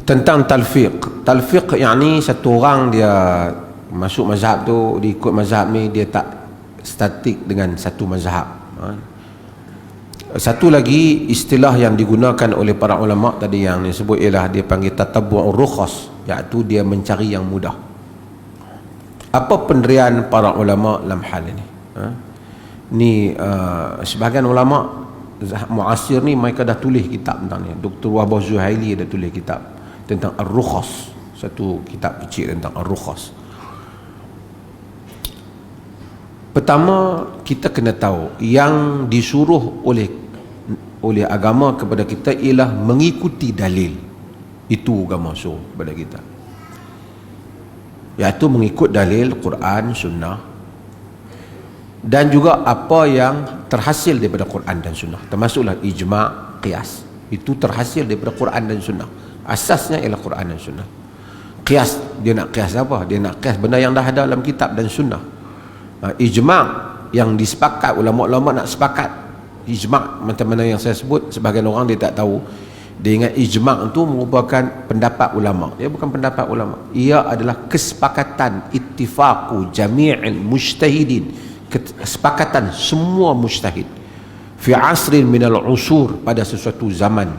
tentang talfiq. Talfiq yakni satu orang dia masuk mazhab tu, dia ikut mazhab ni, dia tak statik dengan satu mazhab. Satu lagi istilah yang digunakan oleh para ulama tadi yang disebut ialah dia panggil tatabbu'ur rukhas, iaitu dia mencari yang mudah. Apa pendirian para ulama dalam hal ini? Ni sebahagian ulama muasir ni mereka dah tulis kitab tentang ni. Dr. Wahbah Zuhaili dah tulis kitab tentang Ar-Rukhas, satu kitab kecil tentang Ar-Rukhas. Pertama, kita kena tahu yang disuruh oleh agama kepada kita ialah mengikuti dalil. Itu agama suruh kepada kita, iaitu mengikut dalil Quran, Sunnah, dan juga apa yang terhasil daripada Quran dan Sunnah, termasuklah ijma', qiyas. Itu terhasil daripada Quran dan Sunnah. Asasnya ialah Quran dan Sunnah. Qiyas, dia nak qiyas apa? Dia nak qiyas benda yang dah ada dalam kitab dan Sunnah. Ijma' yang disepakat, ulama-ulama nak sepakat. Ijma' macam mana yang saya sebut, sebahagian orang dia tak tahu. Dia ingat ijma' itu merupakan pendapat ulama. Dia bukan pendapat ulama. Ia adalah kesepakatan ittifaqu jami'il mujtahidin, kesepakatan semua mujtahid fi asrin minal usur, pada sesuatu zaman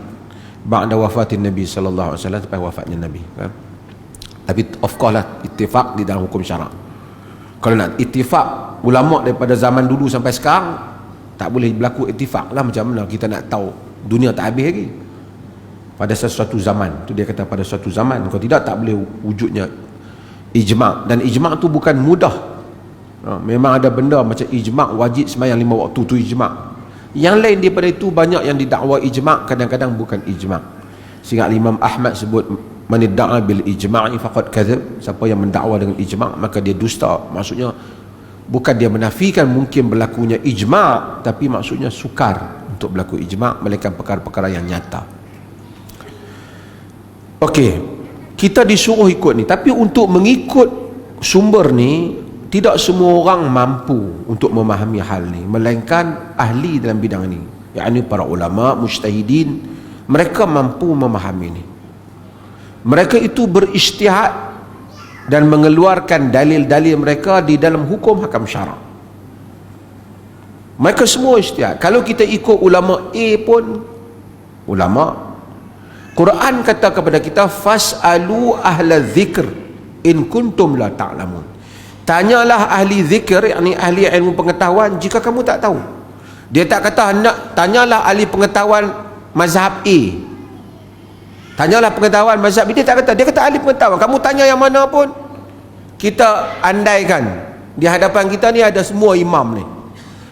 ba'da wafatin Nabi sallallahu alaihi wasallam, sampai wafatnya Nabi. Tapi of course lah ittifaq di dalam hukum syarak. Kalau nak ittifaq ulama daripada zaman dulu sampai sekarang, tak boleh berlaku ittifaq lah. Macam mana kita nak tahu dunia tak habis lagi? Pada sesuatu zaman tu dia kata, pada suatu zaman. Kalau tidak, tak boleh wujudnya ijma'. Dan ijma' tu bukan mudah. Memang ada benda macam ijma' wajib sembahyang 5 waktu, tu ijma'. Yang lain daripada itu banyak yang didakwa ijma', kadang-kadang bukan ijma'. Sehingga Imam Ahmad sebut, man idda'a bil ijma'i faqad kadzab. Siapa yang mendakwa dengan ijma' maka dia dusta. Maksudnya bukan dia menafikan mungkin berlakunya ijma', tapi maksudnya sukar untuk berlaku ijma', melainkan perkara-perkara yang nyata. Okey, kita disuruh ikut ni, tapi untuk mengikut sumber ni tidak semua orang mampu untuk memahami hal ni, melainkan ahli dalam bidang ni, yakni para ulama mujtahidin. Mereka mampu memahami ni. Mereka itu berijtihad dan mengeluarkan dalil-dalil mereka di dalam hukum hakam syarak. Mereka semua ijtihad. Kalau kita ikut ulama A pun, ulama Quran kata kepada kita, fas'alu ahla dzikr in kuntum la ta'lamun. Tanyalah ahli zikir, yakni ahli ilmu pengetahuan, jika kamu tak tahu. Dia tak kata nak tanyalah ahli pengetahuan mazhab A, tanyalah pengetahuan mazhab B. Dia tak kata, dia kata ahli pengetahuan. Kamu tanya yang mana pun, kita andaikan di hadapan kita ni ada semua imam ni,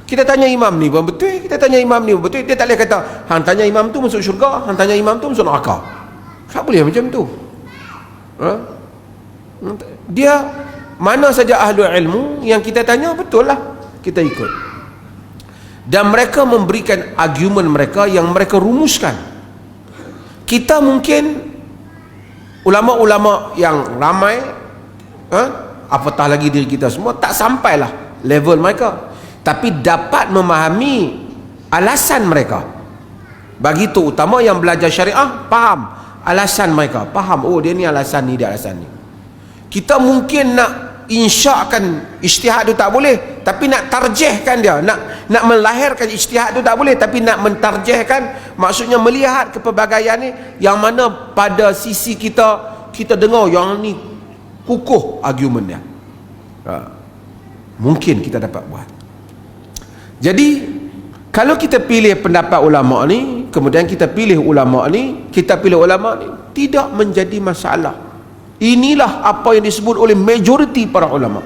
kita tanya imam ni pun betul, kita tanya imam ni pun betul. Dia tak boleh kata hang tanya imam tu masuk syurga, hang tanya imam tu masuk neraka. Tak boleh macam tu. Dia mana saja ahli ilmu yang kita tanya, betul lah kita ikut. Dan mereka memberikan argumen mereka yang mereka rumuskan. Kita mungkin ulama-ulama yang ramai, apatah lagi diri kita semua, tak sampailah level mereka, tapi dapat memahami alasan mereka. Bagi tu utama yang belajar syariah, faham alasan mereka, faham, oh dia ni alasan ni, dia alasan ni. Kita mungkin nak insyakan ijtihad tu tak boleh, tapi nak tarjihkan dia, nak melahirkan ijtihad tu tak boleh, tapi nak mentarjihkan, maksudnya melihat kepelbagaian ni, yang mana pada sisi kita dengar yang ni kukuh argumen dia, mungkin kita dapat buat. Jadi kalau kita pilih pendapat ulama ni, kemudian kita pilih ulama ni, tidak menjadi masalah. Inilah apa yang disebut oleh majoriti para ulama.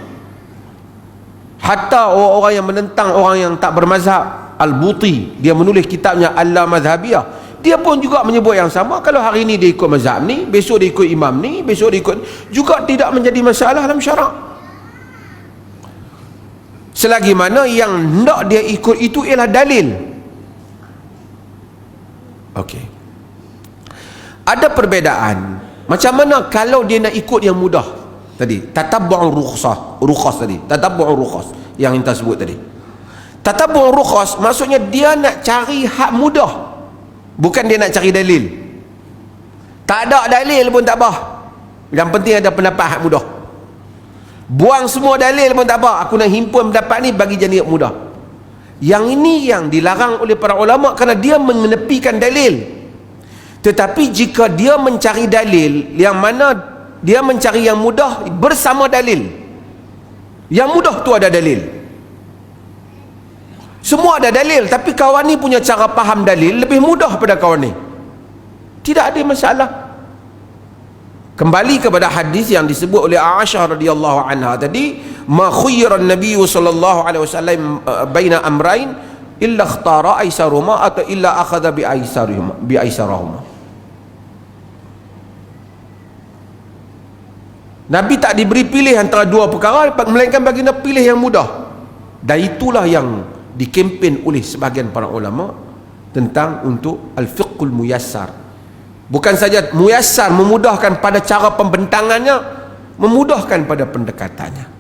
Hatta orang-orang yang menentang orang yang tak bermazhab, Al-Buti, dia menulis kitabnya Al-Madhabiyah, dia pun juga menyebut yang sama. Kalau hari ni dia ikut mazhab ni, besok dia ikut imam ni, besok dia ikut, juga tidak menjadi masalah dalam syarak, selagi mana yang hendak dia ikut itu ialah dalil. Okey, ada perbezaan. Macam mana kalau dia nak ikut yang mudah tadi, tatabbu'ur rukhas tadi, tatabbu'ur rukhas yang kita sebut tadi. Tatabbu'ur rukhas maksudnya dia nak cari hak mudah, bukan dia nak cari dalil. Tak ada dalil pun tak apa. Yang penting ada pendapat hak mudah. Buang semua dalil pun tak apa. Aku nak himpun pendapat ni bagi jadi mudah. Yang ini yang dilarang oleh para ulama kerana dia mengenepikan dalil. Tetapi jika dia mencari dalil yang mana dia mencari yang mudah bersama dalil. Yang mudah tu ada dalil. Semua ada dalil, tapi kawan ni punya cara faham dalil lebih mudah pada kawan ni. Tidak ada masalah. Kembali kepada hadis yang disebut oleh Aisyah radhiyallahu anha tadi, ma khuyira an-nabiy sallallahu alaihi wasallam baina amrayn illa ikhtara aisaruma atau illa akhadha bi aisarihuma. Nabi tak diberi pilih antara dua perkara, melainkan baginda pilih yang mudah. Dan itulah yang dikempen oleh sebahagian para ulama tentang untuk al-fiqhul muyassar. Bukan saja muyassar, memudahkan pada cara pembentangannya, memudahkan pada pendekatannya.